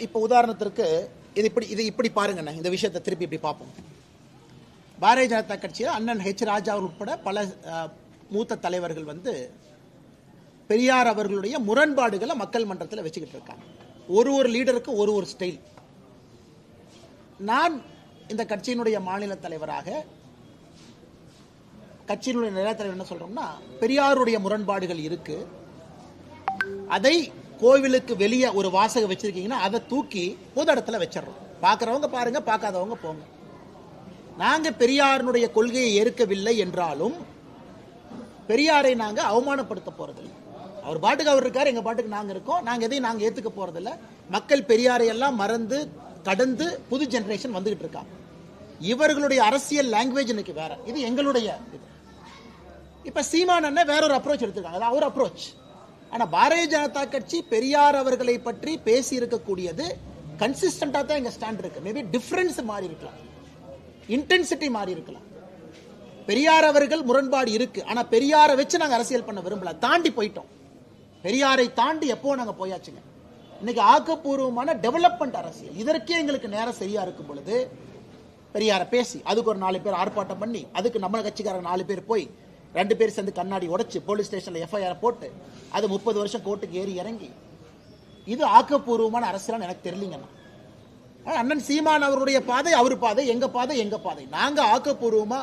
இப்போ உதாரணத்திற்கு இது இப்படி பாருங்கண்ணா, இந்த விஷயத்தை திருப்பி இப்படி பார்ப்போம். பாரதிய ஜனதா கட்சியில் அண்ணன் ஹெச் ராஜா உட்பட பல மூத்த தலைவர்கள் பெரியார் அவர்களுடைய முரண்பாடுகளை மக்கள் மன்றத்தில் வச்சுக்கிட்டு இருக்காங்க. ஒரு லீடருக்கு ஒரு ஸ்டைல். நான் இந்த கட்சியினுடைய மாநில தலைவராக, கட்சியினுடைய நிலைய தலைவர் என்ன சொல்றோம்னா, பெரியாருடைய முரண்பாடுகள் இருக்கு, அதை கோவிலுக்கு வெளியே ஒரு வாசகம் வச்சிருக்கீங்கன்னா அதை தூக்கி பொது இடத்துல வச்சிடறோம். பார்க்குறவங்க பாருங்க, பார்க்காதவங்க போங்க. நாங்க பெரியாருடைய கொள்கையை ஏற்கவில்லை என்றாலும் பெரியாரை நாங்க அவமானப்படுத்த போறதில்லை. அவர் பாட்டுக்கு அவர் இருக்காரு, எங்க பாட்டுக்கு நாங்க இருக்கோம். நாங்க எதையும் நாங்க ஏத்துக்க போறதில்லை. மக்கள் பெரியாரை எல்லாம் மறந்து கடந்து புது ஜெனரேஷன் வந்துகிட்டு இருக்காங்க. இவர்களுடைய அரசியல் லாங்குவேஜ் இன்னைக்கு வேற, இது எங்களுடைய இது. இப்ப சீமான் அண்ணன் வேற ஒரு அப்ரோச் எடுத்திருக்காங்க, அது அவர் அப்ரோச். ஆனா பாரதிய ஜனதா கட்சி பெரியார் அவர்களை பற்றி பேசி இருக்கக்கூடியது கன்சிஸ்டன்டா தான் எங்க ஸ்டாண்ட் இருக்கு. மேபி டிஃபரன்ஸ் மாறி இருக்கலாம், இன்டென்சிட்டி மாறி இருக்கலாம். பெரியார் அவர்கள் முரண்பாடு இருக்கு, ஆனா பெரியாரை வச்சு நாங்க அரசியல் பண்ண விரும்பல. தாண்டி போயிட்டோம். பெரியாரை தாண்டி எப்போ நாங்க போயாச்சுங்க. இன்னைக்கு ஆக்கப்பூர்வமான டெவலப்மெண்ட் அரசியல், இதற்கே எங்களுக்கு நேரம் சரியா இருக்கும் பொழுது பெரியாரை பேசி அதுக்கு ஒரு 4 பேர் ஆர்ப்பாட்டம் பண்ணி, அதுக்கு நம்ம கட்சிக்காரங்க 4 பேர் போய் 2 பேர் சேர்ந்து கண்ணாடி உடைச்சு போலீஸ் ஸ்டேஷன்ல எஃப்ஐஆர் போட்டு அது 30 வருஷம் கோர்ட்டுக்கு ஏறி இறங்கி, இது ஆக்கப்பூர்வமான அரசியல் எனக்கு தெரியலீங்கண்ணா. அண்ணன் சீமான் அவருடைய பாதை அவர் பாதை, எங்க பாதை எங்க பாதை. நாங்க ஆக்கப்பூர்வமா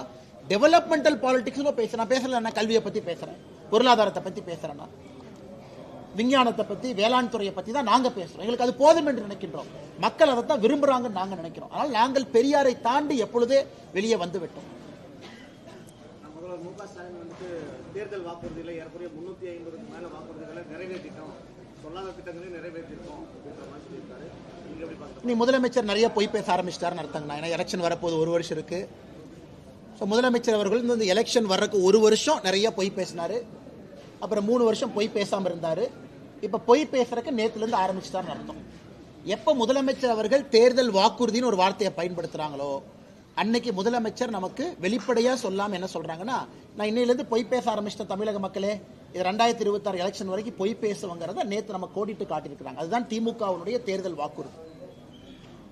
டெவலப்மெண்டல் பாலிடிக்ஸ் பேசுறேன். பேசல, கல்வியை பத்தி பேசுறேன், பொருளாதாரத்தை பத்தி பேசுறேன்னா, விஞ்ஞானத்தை பத்தி, வேளாண் துறையை பத்தி தான் நாங்க பேசுறோம். எங்களுக்கு அது போதும் என்று நினைக்கின்றோம். மக்கள் அதை தான் விரும்புறாங்கன்னு நாங்க நினைக்கிறோம். ஆனால் நாங்கள் பெரியாரை தாண்டி எப்பொழுதே வெளியே வந்து விட்டோம். தேர்தல் வாக்குறுதிகளை ஏறக்குறைய 350க்கு மேல வாக்குறுதிகளை நிறைவேற்றிட்டோம், சொல்லாத திட்டங்களை நிறைவேற்றிட்டோம் அப்படின்ற மாதிரி சொல்லியிருக்காரு. நீங்க எப்படி பாக்குறீங்க? நீ முதலமைச்சர் நிறைய பொய் பேச ஆரம்பிச்சிட்டாருன்னு அர்த்தங்கண்ணா. ஏன்னா எலெக்ஷன் வரப்போது 1 வருஷம் இருக்கு. முதலமைச்சர் அவர்கள் இந்த எலெக்ஷன் வர்றதுக்கு 1 வருஷம் நிறைய பொய் பேசினாரு. அப்புறம் 3 வருஷம் பொய் பேசாம இருந்தாரு. இப்ப பொய் பேசுறதுக்கு நேத்துல இருந்து ஆரம்பிச்சுட்டாருன்னு அர்த்தம். எப்ப முதலமைச்சர் அவர்கள் தேர்தல் வாக்குறுதின்னு ஒரு வார்த்தையை பயன்படுத்துறாங்களோ, அன்னைக்கு முதலமைச்சர் நமக்கு வெளிப்படையா சொல்லாம என்ன சொல்றாங்கன்னா, நான் இன்னையிலிருந்து பொய் பேச ஆரம்பிச்சிட்ட தமிழக மக்களே, இது 2026 எலெக்ஷன் வரைக்கும் பொய் பேசுவங்கிறத நேத்து நம்ம கோடிட்டு காட்டியிருக்கிறாங்க. அதுதான் திமுகவுடைய தேர்தல் வாக்குறுதி.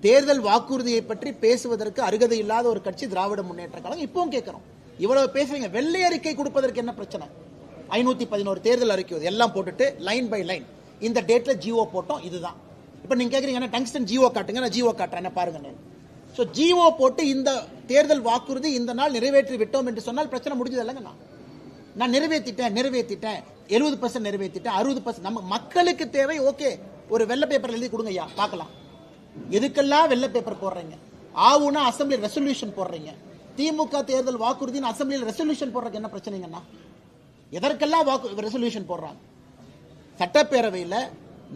தேர்தல் வாக்குறுதியை பற்றி பேசுவதற்கு அருகதை இல்லாத ஒரு கட்சி திராவிட முன்னேற்ற கழகம். இப்பவும் கேட்கிறோம், இவ்வளவு பேசுறீங்க, வெள்ளை அறிக்கை கொடுப்பதற்கு என்ன பிரச்சனை? 511 தேர்தல் அறிக்கை எல்லாம் போட்டுட்டு லைன் பை லைன் இந்த டேட்ல ஜிஓ போட்டோம், இதுதான். இப்ப நீங்க கேக்குறீங்க டங்ஸ்டன் ஜிஓ காட்டுங்க, நான் ஜிஓ காட்டுறேன் பாருங்க. சோ ஜிஓ போட்டு இந்த தேர்தல் வாக்குறுதி இந்த நாள் நிறைவேற்றி விட்டோம் என்று சொன்னால் பிரச்சனை முடிஞ்சது இல்லைங்க. நான் நிறைவேற்றிட்டேன் 70% நிறைவேற்றிட்டேன், 60%. நம்ம மக்களுக்கு தேவை. ஓகே, ஒரு வெள்ளை பேப்பர் எழுதி கொடுங்க ஐயா பார்க்கலாம். எதுக்கெல்லாம் வெள்ளை பேப்பர் போடுறீங்க? ஆவுனா அசம்பிளி ரெசல்யூஷன் போடுறீங்க. திமுக தேர்தல் வாக்குறுதின்னு அசம்பிளியில் ரெசல்யூஷன் போடுறதுக்கு என்ன பிரச்சனைங்கண்ணா? எதற்கெல்லாம் ரெசல்யூஷன் போடுறாங்க? சட்டப்பேரவையில்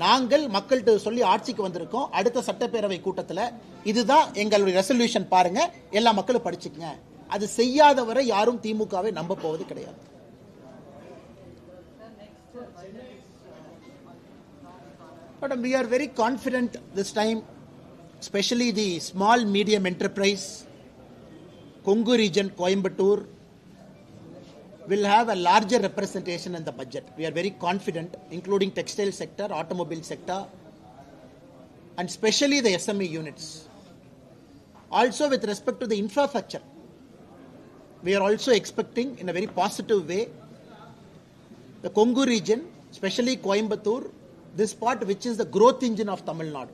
நாங்கள் மக்கள்கிட்ட சொல்லி ஆட்சிக்கு வந்திருக்கோம். அடுத்த சட்டப்பேரவை கூட்டத்தில் இதுதான் எங்களுடைய ரெசல்யூஷன், பாருங்க, எல்லா மக்களும் படிச்சுக்கங்க. அது செய்யாதவரை யாரும் திமுகவை நம்ப போவது கிடையாது. But we are very confident this time, especially the small medium enterprise, Kongu region, Coimbatore, will have a larger representation in the budget. We are very confident, including textile sector, automobile sector, and especially the SME units. Also with respect to the infrastructure, we are also expecting in a very positive way the Kongu region, especially Coimbatore, this part which is the growth engine of Tamil Nadu,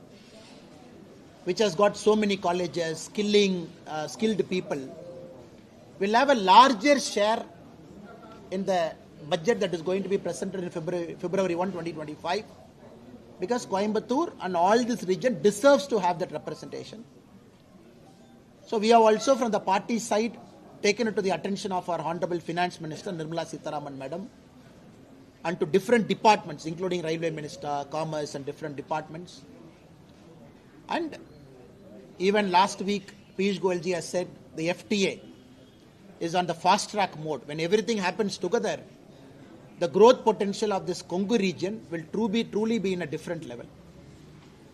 which has got so many colleges, skilled people, will have a larger share in the budget that is going to be presented in February 1, 2025, because Coimbatore and all this region deserves to have that representation. So we have also from the party side taken it to the attention of our Honorable Finance Minister Nirmala Sitharaman Madam, and to different departments including Railway Minister, Commerce and different departments. And even last week Piyush Goyal ji has said the FTA is on the fast track mode. When everything happens together, the growth potential of this Kongu region will truly be in a different level.